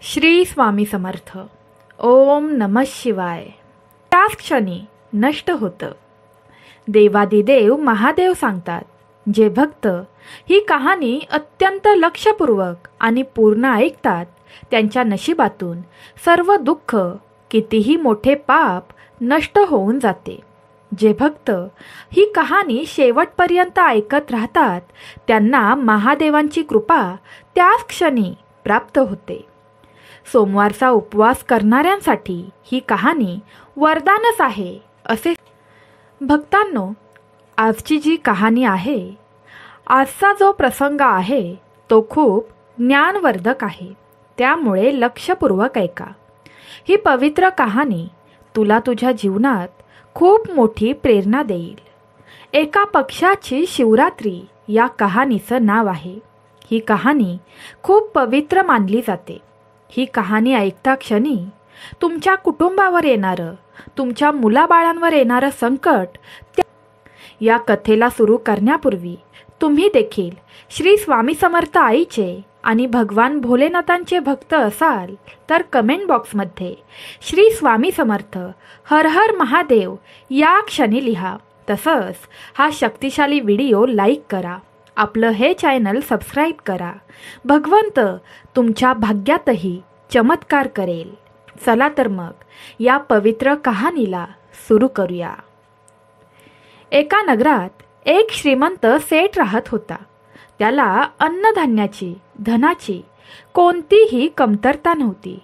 श्री स्वामी समर्थ. ओम नमः शिवाय. त्याच क्षणी नष्ट होतं. देवादिदेव महादेव सांगतात, जे भक्त ही कहाणी अत्यंत लक्षपूर्वक आणि पूर्ण ऐकतात त्यांच्या नशिबातून सर्व दुःख, कितीही मोठे पाप नष्ट होऊन जाते. जे भक्त ही कहाणी शेवटपर्यंत ऐकत राहतात त्यांना महादेवांची कृपा त्याच क्षणी प्राप्त होते. सोमवारचा उपवास करणाऱ्यांसाठी ही कहाणी वरदानच आहे असे. भक्तांनो, आजची जी कहाणी आहे, आजचा जो प्रसंग आहे तो खूप ज्ञानवर्धक आहे. त्यामुळे लक्षपूर्वक ऐका. ही पवित्र कहाणी तुला तुझ्या जीवनात खूप मोठी प्रेरणा देईल. एका पक्षाची शिवरात्री या कहाणीचं नाव आहे. ही कहाणी खूप पवित्र मानली जाते. ही कहाणी ऐकता क्षणी तुमच्या कुटुंबावर येणारं, तुमच्या मुलाबाळांवर येणारं संकट. या कथेला सुरू करण्यापूर्वी तुम्ही देखील श्री स्वामी समर्थ आईचे आणि भगवान भोलेनाथांचे भक्त असाल तर कमेंट बॉक्समध्ये श्री स्वामी समर्थ, हर हर महादेव या क्षणी लिहा. तसंच हा शक्तिशाली व्हिडिओ लाईक करा. आपलं हे चॅनल सबस्क्राईब करा. भगवंत तुमच्या भाग्यातही चमत्कार करेल. चला तर मग या पवित्र कहाणीला सुरू करूया. एका नगरात एक श्रीमंत सेठ राहत होता. त्याला अन्नधान्याची, धनाची कोणतीही कमतरता नव्हती.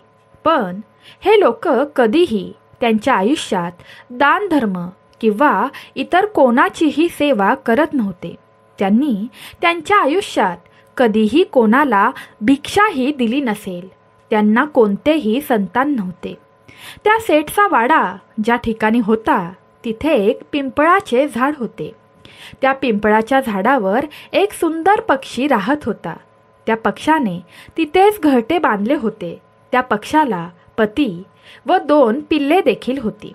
पण हे लोक कधीही त्यांच्या आयुष्यात दानधर्म किंवा इतर कोणाचीही सेवा करत नव्हते. त्यांनी त्यांच्या आयुष्यात कधीही कोणाला भिक्षाही दिली नसेल. त्यांना कोणतेही संतान नव्हते. त्या सेठचा वाडा ज्या ठिकाणी होता तिथे एक पिंपळाचे झाड होते. त्या पिंपळाच्या झाडावर एक सुंदर पक्षी राहत होता. त्या पक्षाने तिथेच घरटे बांधले होते. त्या पक्षाला पती व 2 पिल्ले देखील होती.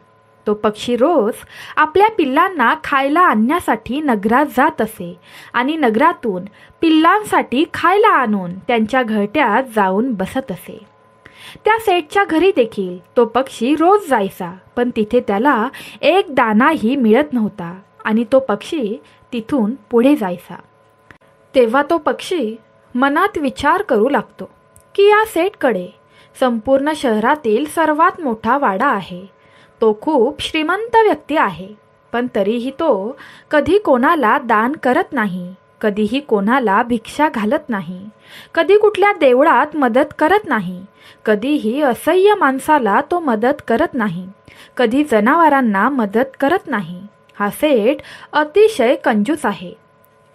तो पक्षी रोज आपल्या पिल्लांना खायला आणण्यासाठी नगरात जात असे आणि नगरातून पिल्लांसाठी खायला आणून त्यांच्या घरट्यात जाऊन बसत असे. त्या सेठच्या घरी देखील तो पक्षी रोज जायचा, पण तिथे त्याला एक दाणाही मिळत नव्हता आणि तो पक्षी तिथून पुढे जायचा. तेव्हा तो पक्षी मनात विचार करू लागतो की या सेठकडे संपूर्ण शहरातील सर्वात मोठा वाडा आहे. तो खूप श्रीमंत व्यक्ती आहे, पण तरीही तो कधी कोणाला दान करत नाही, कधीही कोणाला भिक्षा घालत नाही, कधी कुठल्या देवळात मदत करत नाही, कधीही असह्य माणसाला तो मदत करत नाही, कधी जनावरांना मदत करत नाही. हा सेठ अतिशय कंजूस आहे.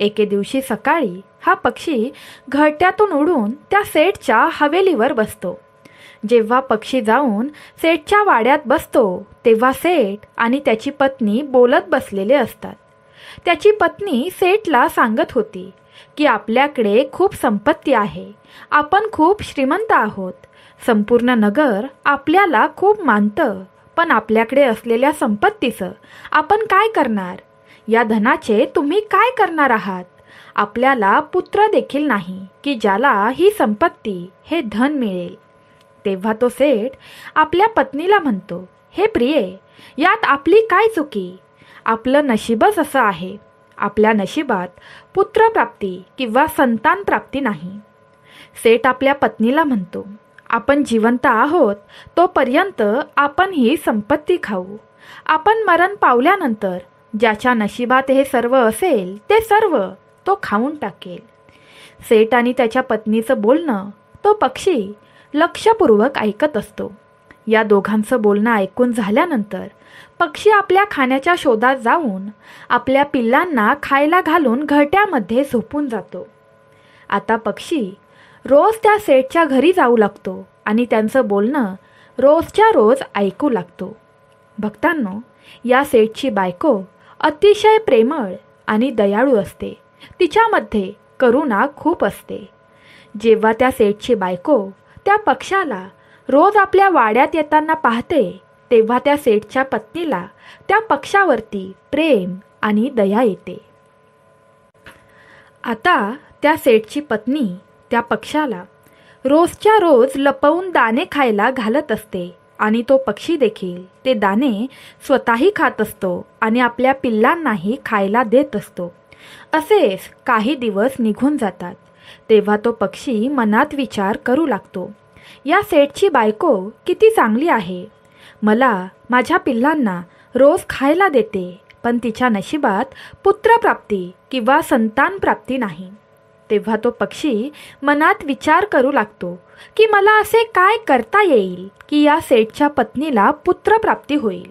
एके दिवशी सकाळी हा पक्षी घरट्यातून उडून त्या सेठच्या हवेलीवर बसतो. जेव्हा पक्षी जाऊन सेठच्या वाड्यात बसतो तेव्हा सेठ आणि त्याची पत्नी बोलत बसलेले असतात. त्याची पत्नी सेठला सांगत होती की आपल्याकडे खूप संपत्ती आहे, आपण खूप श्रीमंत आहोत, संपूर्ण नगर आपल्याला खूप मानतं, पण आपल्याकडे असलेल्या संपत्तीचं आपण काय करणार? या धनाचे तुम्ही काय करणार आहात? आपल्याला पुत्र देखील नाही की ज्याला ही संपत्ती, हे धन मिळेल. तेव्हा तो सेठ आपल्या पत्नीला म्हणतो, हे प्रिये, यात आपली काय चुकी? आपलं नशीबच असं आहे. आपल्या नशिबात पुत्रप्राप्ती किंवा संतान प्राप्ती नाही. सेठ आपल्या पत्नीला म्हणतो, आपण जिवंत आहोत तोपर्यंत आपण ही संपत्ती खाऊ. आपण मरण पावल्यानंतर ज्याच्या नशिबात हे सर्व असेल ते सर्व तो खाऊन टाकेल. सेठ आणि त्याच्या पत्नीचं बोलणं तो पक्षी लक्षपूर्वक ऐकत असतो. या दोघांचं बोलणं ऐकून झाल्यानंतर पक्षी आपल्या खाण्याच्या शोधात जाऊन आपल्या पिल्लांना खायला घालून घरट्यामध्ये झोपून जातो. आता पक्षी रोज त्या सेठच्या घरी जाऊ लागतो आणि त्यांचं बोलणं रोजच्या रोज ऐकू लागतो. भक्तांनो, या सेठची बायको अतिशय प्रेमळ आणि दयाळू असते. तिच्यामध्ये करुणा खूप असते. जेव्हा त्या सेठची बायको त्या पक्षाला रोज आपल्या वाड्यात येताना पाहते तेव्हा त्या सेठच्या पत्नीला त्या पक्षावरती प्रेम आणि दया येते. आता त्या सेठची पत्नी त्या पक्षाला रोजच्या रोज लपवून दाणे खायला घालत असते आणि तो पक्षी देखील ते दाणे स्वतःही खात असतो आणि आपल्या पिल्लांनाही खायला देत असतो. असेच काही दिवस निघून जातात. तेव्हा तो पक्षी मनात विचार करू लागतो, या सेठची बायको किती चांगली आहे. मला माझ्या पिल्लांना रोज खायला देते, पण तिच्या नशिबात पुत्रप्राप्ती किंवा संतानप्राप्ती नाही. तेव्हा तो पक्षी मनात विचार करू लागतो की मला असे काय करता येईल की या सेठच्या पत्नीला पुत्रप्राप्ती होईल.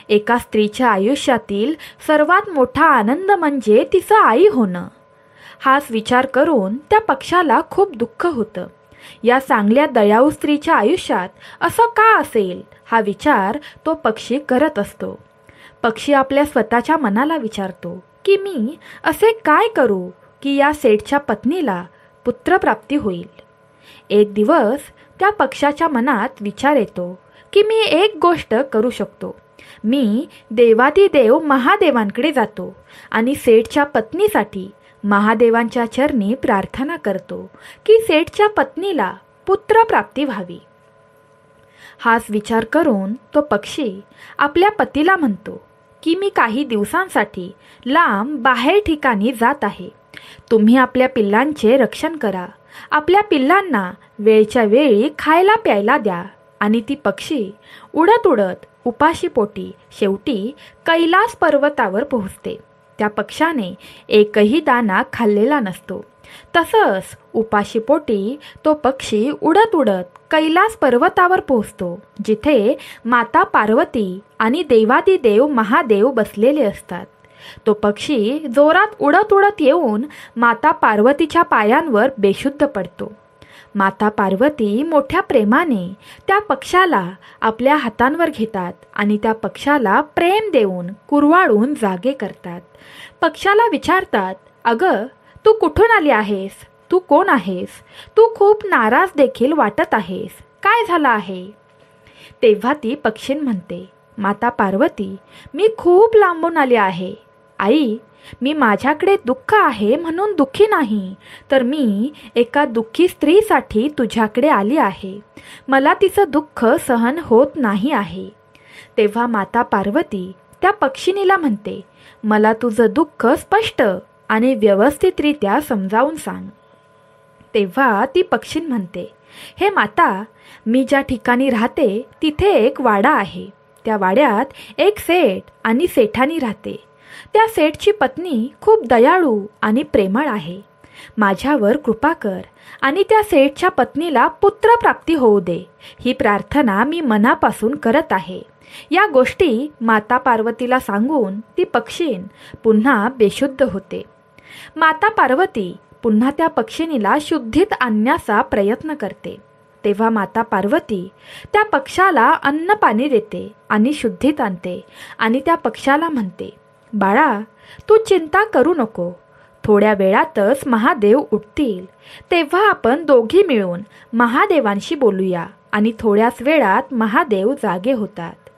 एका स्त्रीच्या आयुष्यातील सर्वात मोठा आनंद म्हणजे तिचं आई होणं. हाच विचार करून त्या पक्षाला खूप दुःख होतं. या चांगल्या दयाळू स्त्रीच्या आयुष्यात असं का असेल, हा विचार तो पक्षी करत असतो. पक्षी आपल्या स्वतःच्या मनाला विचारतो की मी असे काय करू की या सेठच्या पत्नीला पुत्रप्राप्ती होईल. एक दिवस त्या पक्षाच्या मनात विचार येतो की मी एक गोष्ट करू शकतो. मी देवादिदेव महादेवांकडे जातो आणि सेठच्या पत्नीसाठी महादेवांच्या चरणी प्रार्थना करतो की सेठच्या पत्नीला पुत्रप्राप्ती व्हावी. हाच विचार करून तो पक्षी आपल्या पतीला म्हणतो की मी काही दिवसांसाठी लांब बाहेर ठिकाणी जात आहे. तुम्ही आपल्या पिल्लांचे रक्षण करा. आपल्या पिल्लांना वेळच्या वेळी खायला प्यायला द्या. आणि ती पक्षी उडत उडत उपाशीपोटी शेवटी कैलास पर्वतावर पोहोचते. त्या पक्षाने एकही दाणा खाल्लेला नसतो. तसंच उपाशीपोटी तो पक्षी उडत उडत कैलास पर्वतावर पोहोचतो, जिथे माता पार्वती आणि देवादिदेव महादेव बसलेले असतात. तो पक्षी जोरात उडत उडत येऊन माता पार्वतीच्या पायांवर बेशुद्ध पडतो. माता पार्वती मोठ्या प्रेमाने त्या पक्षाला आपल्या हातांवर घेतात आणि त्या पक्षाला प्रेम देऊन कुरवाळून जागे करतात. पक्षाला विचारतात, अगं तू कुठून आली आहेस? तू कोण आहेस? तू खूप नाराज देखील वाटत आहेस. काय झालं आहे? तेव्हा ती पक्षीण म्हणते, माता पार्वती, मी खूप लांबून आली आहे. आई, मी माझ्याकडे दुःख आहे म्हणून दुःखी नाही, तर मी एका दुःखी स्त्रीसाठी तुझ्याकडे आली आहे. मला तिचं दुःख सहन होत नाही आहे. तेव्हा माता पार्वती त्या पक्षिणीला म्हणते, मला तुझं दुःख स्पष्ट आणि व्यवस्थितरित्या समजावून सांग. तेव्हा ती पक्षीण म्हणते, हे माता, मी ज्या ठिकाणी राहते तिथे एक वाडा आहे. त्या वाड्यात एक सेठ आणि सेठानी राहते. त्या सेठची पत्नी खूप दयाळू आणि प्रेमळ आहे. माझ्यावर कृपा कर आणि त्या सेठच्या पत्नीला पुत्रप्राप्ती होऊ दे, ही प्रार्थना मी मनापासून करत आहे. या गोष्टी माता पार्वतीला सांगून ती पक्षीण पुन्हा बेशुद्ध होते. माता पार्वती पुन्हा त्या पक्षिणीला शुद्धीत आणण्याचा प्रयत्न करते. तेव्हा माता पार्वती त्या पक्षाला अन्न पाणी देते आणि शुद्धीत आणते आणि त्या पक्षाला म्हणते, बाळा, तू चिंता करू नको. थोड्या वेळातच महादेव उठतील. तेव्हा आपण दोघी मिळून महादेवांशी बोलूया. आणि थोड्याच वेळात महादेव जागे होतात.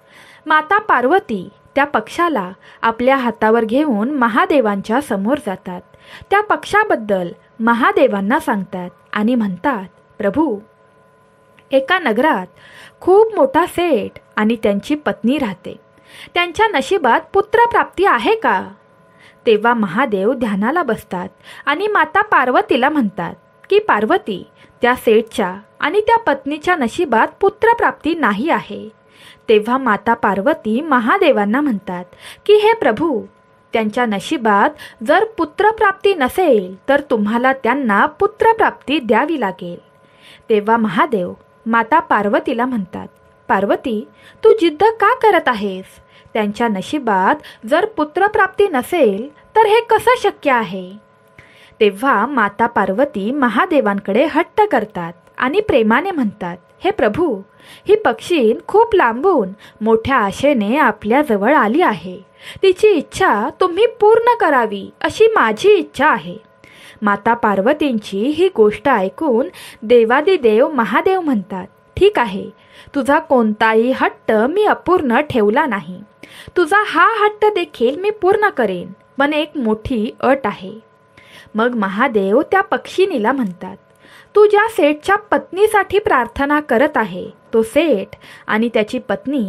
माता पार्वती त्या पक्षाला आपल्या हातावर घेऊन महादेवांच्या समोर जातात. त्या पक्षाबद्दल महादेवांना सांगतात आणि म्हणतात, प्रभू, एका नगरात खूप मोठा सेठ आणि त्यांची पत्नी राहते. त्यांच्या नशिबात पुत्रप्राप्ती आहे का? तेव्हा महादेव ध्यानाला बसतात आणि माता पार्वतीला म्हणतात की पार्वती, त्या सेठच्या आणि त्या पत्नीच्या नशिबात पुत्रप्राप्ती नाही आहे. तेव्हा माता पार्वती महादेवांना म्हणतात की हे प्रभू, त्यांच्या नशिबात जर पुत्रप्राप्ती नसेल तर तुम्हाला त्यांना पुत्रप्राप्ती द्यावी लागेल. तेव्हा महादेव माता पार्वतीला म्हणतात, पार्वती, तू जिद्द का करत आहेस? त्यांच्या नशिबात जर पुत्रप्राप्ती नसेल तर हे कसं शक्य आहे? तेव्हा माता पार्वती महादेवांकडे हट्ट करतात आणि प्रेमाने म्हणतात, हे प्रभू, ही पक्षीण खूप लांबून मोठ्या आशेने आपल्याजवळ आली आहे. तिची इच्छा तुम्ही पूर्ण करावी अशी माझी इच्छा आहे. माता पार्वतींची ही गोष्ट ऐकून देवादिदेव महादेव म्हणतात, ठीक आहे, तुझा कोणताही हट्ट मी अपूर्ण ठेवला नाही. तुझा हा हट्ट देखील मी पूर्ण करेन, पण एक मोठी अट आहे. मग महादेव त्या पक्षिणीला म्हणतात, तू ज्या सेठच्या पत्नीसाठी प्रार्थना करत आहे तो सेठ आणि त्याची पत्नी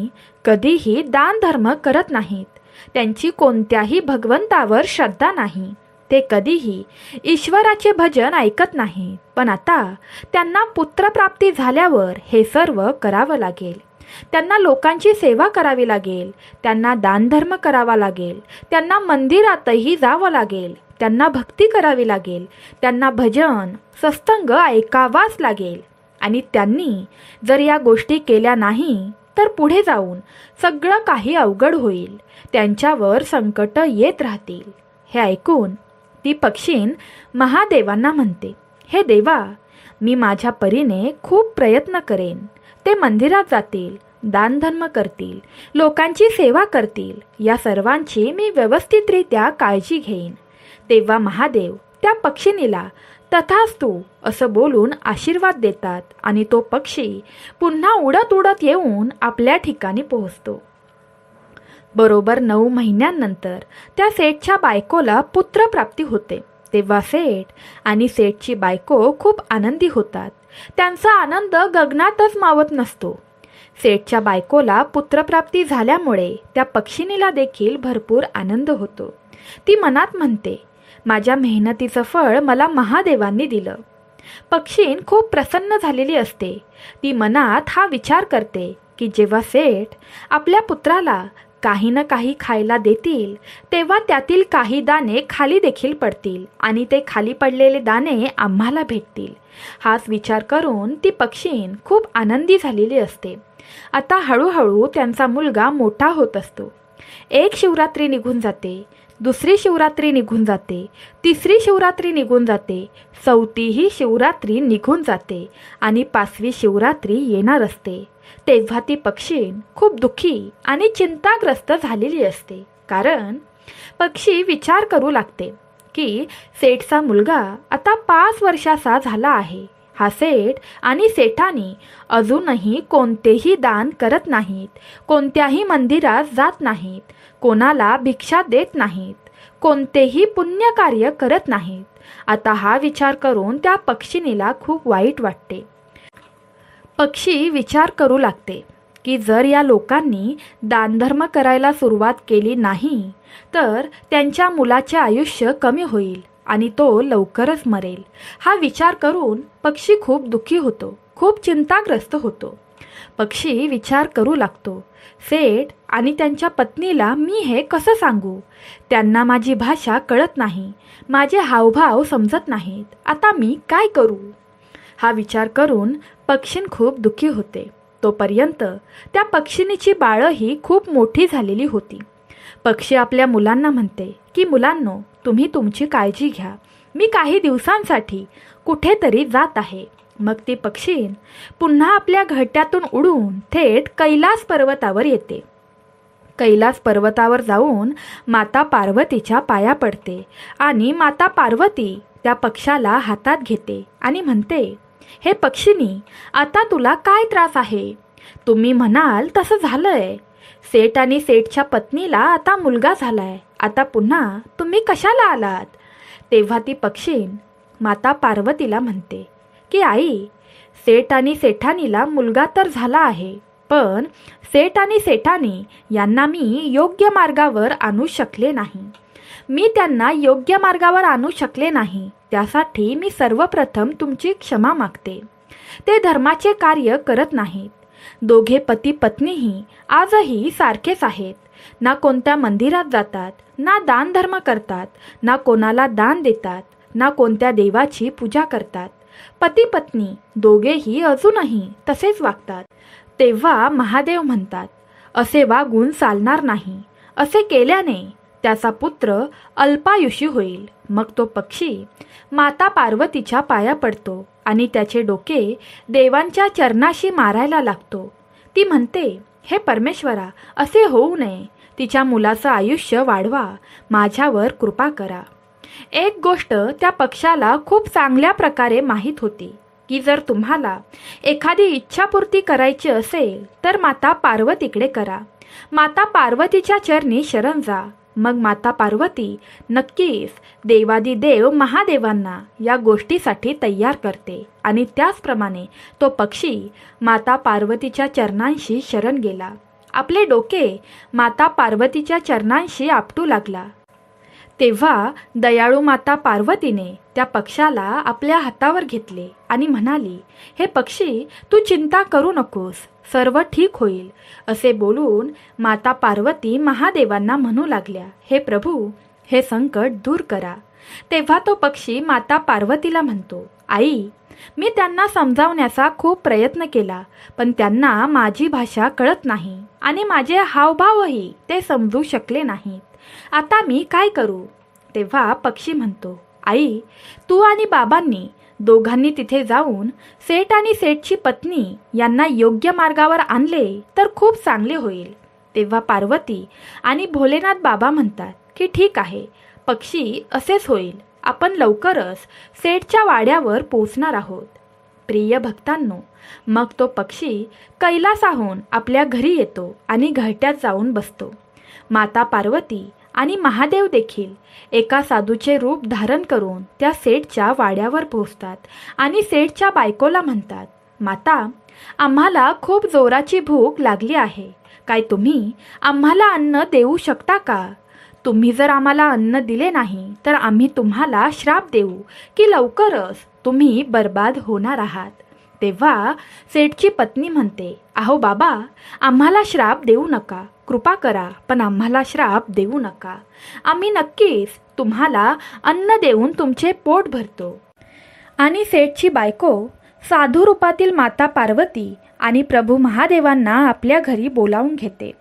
कधीही दान धर्म करत नाहीत. त्यांची कोणत्याही भगवंतावर श्रद्धा नाही. ते कधीही ईश्वराचे भजन ऐकत नाहीत. पण आता त्यांना पुत्रप्राप्ती झाल्यावर हे सर्व करावं लागेल. त्यांना लोकांची सेवा करावी लागेल. त्यांना दानधर्म करावा लागेल. त्यांना मंदिरातही जावं लागेल. त्यांना भक्ती करावी लागेल. त्यांना भजन सत्संग ऐकावाच लागेल. आणि त्यांनी जर या गोष्टी केल्या नाही तर पुढे जाऊन सगळं काही अवघड होईल. त्यांच्यावर संकट येत राहतील. हे ऐकून ती पक्षीण महादेवांना म्हणते, हे देवा, मी माझ्या परीने खूप प्रयत्न करेन. ते मंदिरात जातील, दानधर्म करतील, लोकांची सेवा करतील. या सर्वांची मी व्यवस्थितरित्या काळजी घेईन. तेव्हा महादेव त्या पक्षिणीला तथास्तु असं बोलून आशीर्वाद देतात आणि तो पक्षी पुन्हा उडत उडत येऊन आपल्या ठिकाणी पोहोचतो. बरोबर 9 महिन्यांनंतर त्या सेठच्या बायकोला पुत्रप्राप्ती होते. तेव्हा सेठ आणि सेठची बायको खूप आनंदी होतात. त्यांचा आनंद गगनातच मावत नसतो. सेठच्या बायकोला पुत्रप्राप्ती झाल्यामुळे त्या पक्षिणीला देखील भरपूर आनंद होतो. ती मनात म्हणते, माझ्या मेहनतीचं फळ मला महादेवांनी दिलं. पक्षीण खूप प्रसन्न झालेली असते. ती मनात हा विचार करते की जेव्हा सेठ आपल्या पुत्राला काही ना काही खायला देतील तेव्हा त्यातील काही दाणे खाली देखील पडतील आणि ते खाली पडलेले दाणे आम्हाला भेटतील. हाच विचार करून ती पक्षीण खूप आनंदी झालेली असते. आता हळूहळू त्यांचा मुलगा मोठा होत असतो. एक शिवरात्री निघून जाते, दुसरी शिवरात्री निघून जाते, तिसरी शिवरात्री निघून जाते, चौथीही शिवरात्री निघून जाते आणि 5वी शिवरात्री येणार असते. तेव्हा ती पक्षीण खूप दुःखी आणि चिंताग्रस्त झालेली असते. कारण पक्षी विचार करू लागते की सेठचा मुलगा आता 5 वर्षाचा झाला आहे. हा सेठ आणि सेठानी अजूनही कोणतेही दान करत नाहीत, कोणत्याही मंदिरात जात नाहीत, कोणाला भिक्षा देत नाहीत, कोणतेही पुण्यकार्य करत नाहीत. आता हा विचार करून त्या पक्षिणीला खूप वाईट वाटते. पक्षी विचार करू लागते की जर या लोकांनी दानधर्म करायला सुरुवात केली नाही तर त्यांच्या मुलाचे आयुष्य कमी होईल आणि तो लवकरच मरेल. हा विचार करून पक्षी खूप दुःखी होतो, खूप चिंताग्रस्त होतो. पक्षी विचार करू लागतो, सेठ आणि त्यांच्या पत्नीला मी हे कसं सांगू? त्यांना माझी भाषा कळत नाही, माझे हावभाव समजत नाहीत. आता मी काय करू? हा विचार करून पक्षीण खूप दुःखी होते. तोपर्यंत त्या पक्षिणीची बाळंही खूप मोठी झालेली होती. पक्षी आपल्या मुलांना म्हणते की मुलांनो, तुम्ही तुमची काळजी घ्या. मी काही दिवसांसाठी कुठेतरी जात आहे. मग ती पक्षीण पुन्हा आपल्या घरट्यातून उडून थेट कैलास पर्वतावर येते. कैलास पर्वतावर जाऊन माता पार्वतीच्या पाया पडते आणि माता पार्वती त्या पक्षाला हातात घेते आणि म्हणते, हे पक्षिणी, आता तुला काय त्रास आहे? तुम्ही म्हणाल तसं झालंय. सेठ आणि सेठच्या पत्नीला आता मुलगा झालाय. आता पुन्हा तुम्ही कशाला आलात? तेव्हा ती पक्षीण माता पार्वतीला म्हणते की आई, सेठ आणि सेठानीला मुलगा तर झाला आहे, पण सेठ आणि सेठानी यांना मी योग्य मार्गावर आणू शकले नाही. मी त्यांना योग्य मार्गावर आणू शकले नाही. त्यासाठी मी सर्वप्रथम तुमची क्षमा मागते. ते धर्माचे कार्य करत नाहीत. दोघे पती पत्नीही आजही सारखेच आहेत. ना कोणत्या मंदिरात जातात, ना दान धर्म करतात, ना कोणाला दान देतात, ना कोणत्या देवाची पूजा करतात. पती पत्नी दोघेही अजूनही तसेच वागतात. तेव्हा महादेव म्हणतात, असे वागून चालणार नाही. असे केल्याने त्याचा पुत्र अल्पायुषी होईल. मग तो पक्षी माता पार्वतीच्या पाया पडतो आणि त्याचे डोके देवांच्या चरणाशी मारायला लागतो. ती म्हणते, हे परमेश्वरा, असे होऊ नये. तिच्या मुलाचं आयुष्य वाढवा. माझ्यावर कृपा करा. एक गोष्ट त्या पक्षाला खूप चांगल्या प्रकारे माहीत होती की जर तुम्हाला एखादी इच्छापूर्ती करायची असेल तर माता पार्वतीकडे करा. माता पार्वतीच्या चरणी शरण जा. मग माता पार्वती नक्कीच देवादिदेव महादेवांना या गोष्टीसाठी तयार करते आणि त्याचप्रमाणे तो पक्षी माता पार्वतीच्या चरणांशी शरण गेला. आपले डोके माता पार्वतीच्या चरणांशी आपटू लागला. तेव्हा दयाळू माता पार्वतीने त्या पक्षाला आपल्या हातावर घेतले आणि म्हणाली, हे पक्षी, तू चिंता करू नकोस, सर्व ठीक होईल. असे बोलून माता पार्वती महादेवांना म्हणू लागल्या, हे प्रभू, हे संकट दूर करा. तेव्हा तो पक्षी माता पार्वतीला म्हणतो, आई, मी त्यांना समजावण्याचा खूप प्रयत्न केला, पण त्यांना माझी भाषा कळत नाही आणि माझे हावभावही ते समजू शकले नाहीत. आता मी काय करू? तेव्हा पक्षी म्हणतो, आई, तू आणि बाबांनी दोघांनी तिथे जाऊन सेठ आणि सेठची पत्नी यांना योग्य मार्गावर आणले तर खूप चांगले होईल. तेव्हा पार्वती आणि भोलेनाथ बाबा म्हणतात की ठीक आहे पक्षी, असेच होईल. आपण लवकरच सेठच्या वाड्यावर पोचणार आहोत. प्रिय भक्तांनो, मग तो पक्षी कैलासाहून आपल्या घरी येतो आणि घरट्यात जाऊन बसतो. माता पार्वती आणि महादेव देखील एका साधूचे रूप धारण करून त्या सेठच्या वाड्यावर पोहोचतात आणि सेठच्या बायकोला म्हणतात, माता, आम्हाला खूप जोराची भूक लागली आहे. काय तुम्ही आम्हाला अन्न देऊ शकता का? तुम्ही जर आम्हाला अन्न दिले नाही तर आम्ही तुम्हाला श्राप देऊ की लवकरच तुम्ही बर्बाद होणार आहात. तेव्हा सेठची पत्नी म्हणते, अहो बाबा, आम्हाला श्राप देऊ नका, कृपा करा, पण आम्हाला श्राप देऊ नका. आम्ही नक्कीच तुम्हाला अन्न देऊन तुमचे पोट भरतो. आणि सेठची बायको साधू रूपातील माता पार्वती आणि प्रभू महादेवांना आपल्या घरी बोलावून घेते.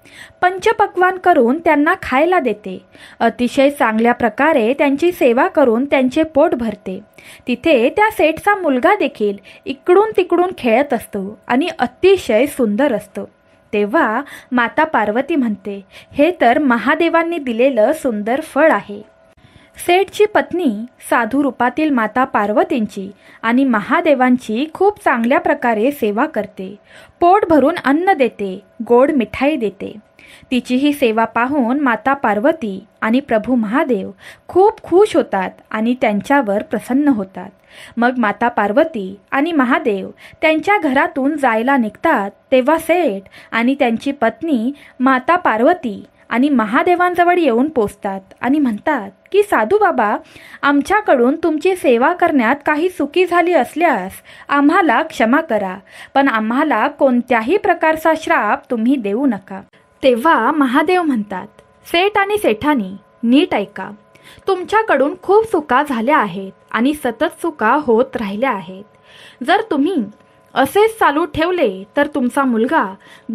पंचपक्वान करून त्यांना खायला देते. अतिशय चांगल्या प्रकारे त्यांची सेवा करून त्यांचे पोट भरते. तिथे त्या सेठचा मुलगा देखील इकडून तिकडून खेळत असतो आणि अतिशय सुंदर असतो. तेव्हा माता पार्वती म्हणते, हे तर महादेवांनी दिलेलं सुंदर फळ आहे. सेठची पत्नी साधू रूपातील माता पार्वतींची आणि महादेवांची खूप चांगल्या प्रकारे सेवा करते. पोट भरून अन्न देते, गोड मिठाई देते. तिची ही सेवा पाहून माता पार्वती आणि प्रभू महादेव खूप खुश होतात आणि त्यांच्यावर प्रसन्न होतात. मग माता पार्वती आणि महादेव त्यांच्या घरातून जायला निघतात. तेव्हा सेठ आणि त्यांची पत्नी माता पार्वती आणि महादेवांजवळ येऊन पोचतात आणि म्हणतात की साधू बाबा, आमच्याकडून तुमची सेवा करण्यात काही चुकी झाली असल्यास आम्हाला क्षमा करा, पण आम्हाला कोणत्याही प्रकारचा श्राप तुम्ही देऊ नका. तेव्हा महादेव म्हणतात, सेठ आणि सेठानी, नीट ऐका, तुमच्याकडून खूप चुका झाल्या आहेत आणि सतत चुका होत राहिल्या आहेत. जर तुम्ही असेच चालू ठेवले तर तुमचा मुलगा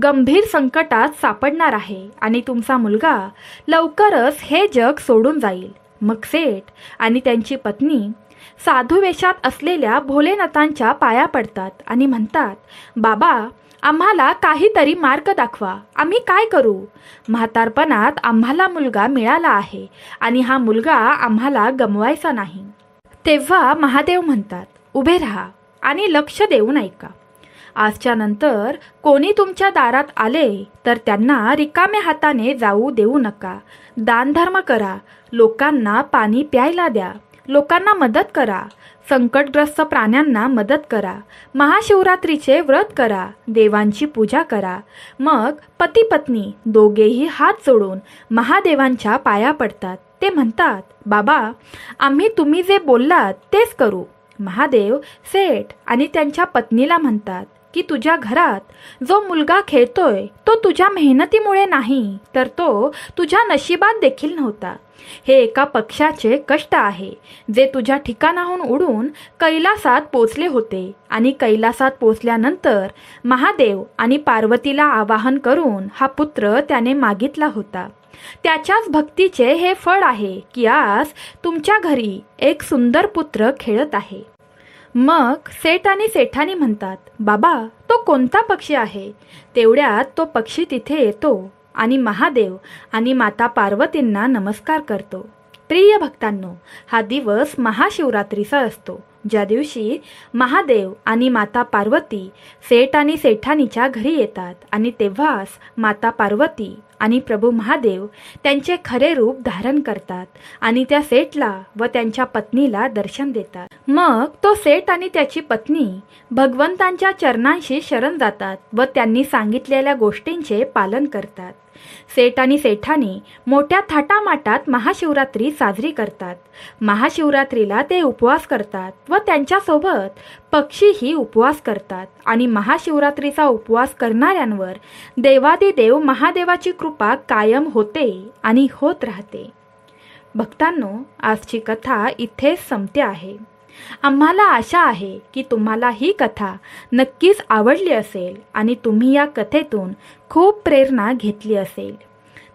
गंभीर संकटात सापडणार आहे आणि तुमचा मुलगा लवकरच हे जग सोडून जाईल. मग सेठ आणि त्यांची पत्नी साधू वेशात असलेल्या भोलेनाथांच्या पाया पडतात आणि म्हणतात, बाबा, आम्हाला काहीतरी मार्ग दाखवा, आम्ही काय करू? म्हातारपणात आम्हाला मुलगा मिळाला आहे आणि हा मुलगा आम्हाला गमवायचा नाही. तेव्हा महादेव म्हणतात, उभे राहा आणि लक्ष देऊन ऐका. आजच्या नंतर कोणी तुमच्या दारात आले तर त्यांना रिकाम्या हाताने जाऊ देऊ नका. दानधर्म करा, लोकांना पाणी प्यायला द्या, लोकांना मदत करा, संकटग्रस्त प्राण्यांना मदत करा, महाशिवरात्रीचे व्रत करा, देवांची पूजा करा. मग पती पत्नी दोघेही हात जोडून महादेवांच्या पाया पडतात. ते म्हणतात, बाबा, आम्ही तुम्ही जे बोललात तेच करू. महादेव सेठ आणि त्यांच्या पत्नीला म्हणतात की तुझ्या घरात जो मुलगा खेळतोय तो तुझ्या मेहनतीमुळे नाही, तर तो तुझ्या नशिबात देखील नव्हता. हे एका पक्षाचे कष्ट आहे जे तुझ्या ठिकाणाहून उडून कैलासात पोचले होते आणि कैलासात पोचल्यानंतर महादेव आणि पार्वतीला आवाहन करून हा पुत्र त्याने मागितला होता. त्याच्याच भक्तीचे हे फळ आहे की आज तुमच्या घरी एक सुंदर पुत्र खेळत आहे. मग सेठ आणि सेठानी म्हणतात, बाबा, तो कोणता पक्षी आहे? तेवढ्यात तो पक्षी तिथे येतो आणि महादेव आणि माता पार्वतींना नमस्कार करतो. प्रिय भक्तांनो, हा दिवस महाशिवरात्रीचा असतो. ज्या दिवशी महादेव आणि माता पार्वती सेठ आणि सेठानीच्या घरी येतात आणि तेव्हाच माता पार्वती आणि प्रभू महादेव त्यांचे खरे रूप धारण करतात आणि त्या सेठला व त्यांच्या पत्नीला दर्शन देतात. मग तो सेठ आणि त्याची पत्नी भगवंतांच्या चरणांशी शरण जातात व त्यांनी सांगितलेल्या गोष्टींचे पालन करतात. सेठ आणि सेठानी मोठ्या थाटामाटात महाशिवरात्री साजरी करतात. महाशिवरात्रीला ते उपवास करतात व त्यांच्यासोबत पक्षीही उपवास करतात आणि महाशिवरात्रीचा उपवास करणाऱ्यांवर देवादिदेव महादेवाची कृपा कायम होते आणि होत राहते. भक्तांनो, आजची कथा इथेच संपते आहे. आम्हाला आशा आहे की तुम्हाला ही कथा नक्कीच आवडली असेल आणि तुम्ही या कथेतून खूप प्रेरणा घेतली असेल.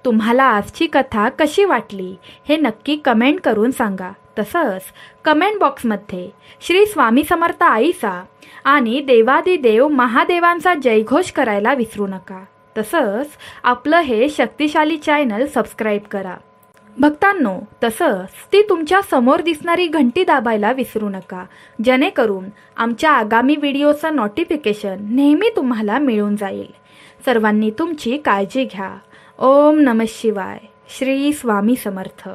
तुम्हाला आजची कथा कशी वाटली हे नक्की कमेंट करून सांगा. तसंच कमेंट बॉक्समध्ये श्री स्वामी समर्थ आईचा आणि देवादिदेव महादेवांचा जयघोष करायला विसरू नका. तसंच आपलं हे शक्तिशाली चॅनल सबस्क्राईब करा. भक्तांनो, तसंच ती तुमच्या समोर दिसणारी घंटी दाबायला विसरू नका, जेणेकरून आमच्या आगामी व्हिडिओचं नोटिफिकेशन नेहमी तुम्हाला मिळून जाईल. सर्वांनी तुमची काळजी घ्या. ओम नमः शिवाय. श्री स्वामी समर्थ.